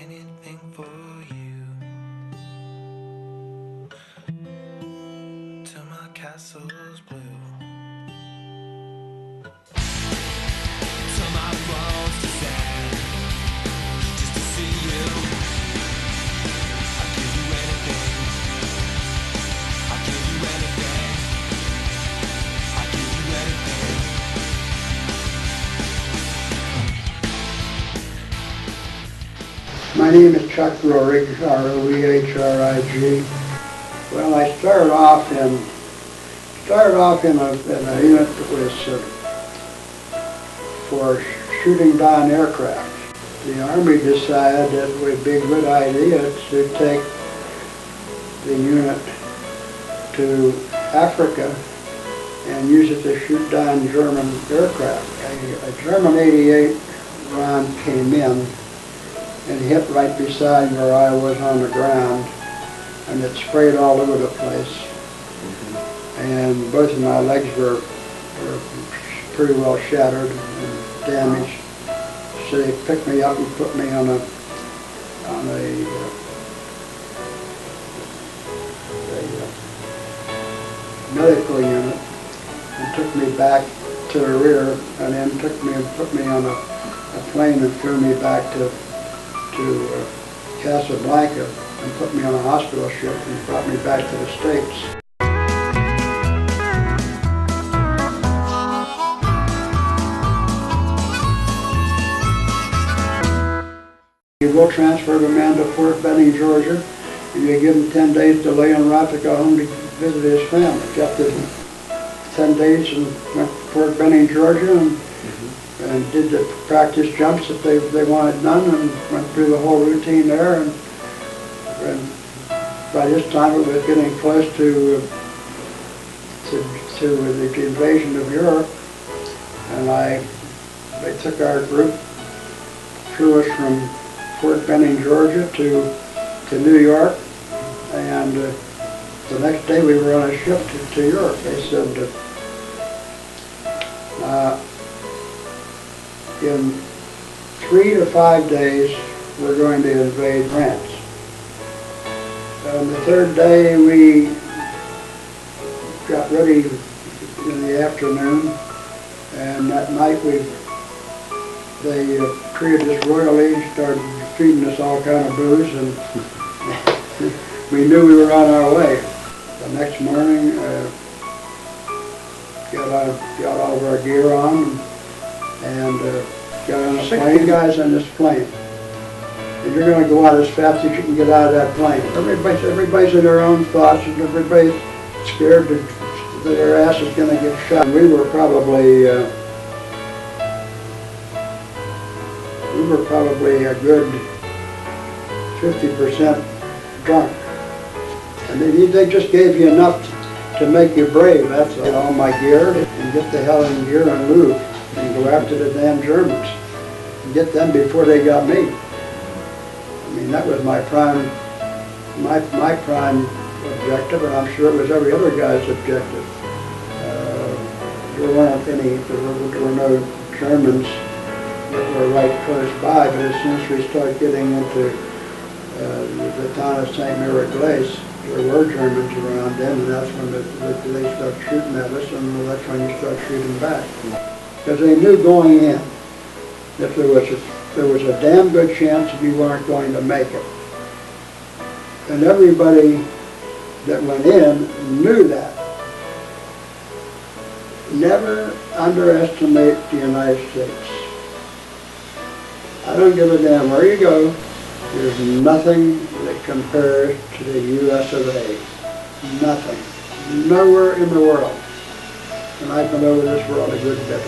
anything for you. Till my castle's blue. Till my walls to sand. Just to see you. I'll give you anything. I'll give you anything. I'll give you anything. My name is Chuck Roehrig, R-O-E-H-R-I-G. Well, I started off in a unit that was for shooting down aircraft. The Army decided that it would be a good idea to take the unit to Africa and use it to shoot down German aircraft. A German 88 round came in and hit right beside where I was on the ground, and it sprayed all over the place. And both of my legs were pretty well shattered and damaged. So they picked me up and put me on a medical unit and took me back to the rear, and then took me and put me on a plane and flew me back to Casablanca and put me on a hospital ship and brought me back to the States. You will transfer the man to Fort Benning, Georgia, and you give him 10 days to lay en route to go home to visit his family. Kept it 10 days and went to Fort Benning, Georgia, and did the practice jumps that they wanted done, and went through the whole routine there. And by this time it was getting close to the invasion of Europe, and they took our group, flew us from Fort Benning, Georgia to New York, and the next day we were on a ship to Europe. They said in 3 to 5 days we're going to invade France. On the third day we got ready in the afternoon, and that night they treated us royally, started feeding us all kind of booze, and we knew we were on our way. The next morning, got all of our gear on, and got on a plane. 60 guys on this plane. And you're going to go out as fast as you can get out of that plane. Everybody's in their own thoughts, and everybody's scared that their ass is going to get shot. We were probably a good 50% drunk. And they just gave you enough to make you brave. That's all my gear, and get the hell in gear and move, and go after the damn Germans, and get them before they got me. I mean, that was my prime objective, and I'm sure it was every other guy's objective. There were no Germans that were right close by, but as soon as we started getting into the town of St. Mary Glace, there were Germans around then, and that's when they started shooting at us, and that's when you start shooting back. Because they knew going in that there was a damn good chance that you weren't going to make it. And everybody that went in knew that. Never underestimate the United States. I don't give a damn where you go. There's nothing that compares to the U.S. of A. Nothing. Nowhere in the world. And I've been over this world a good bit.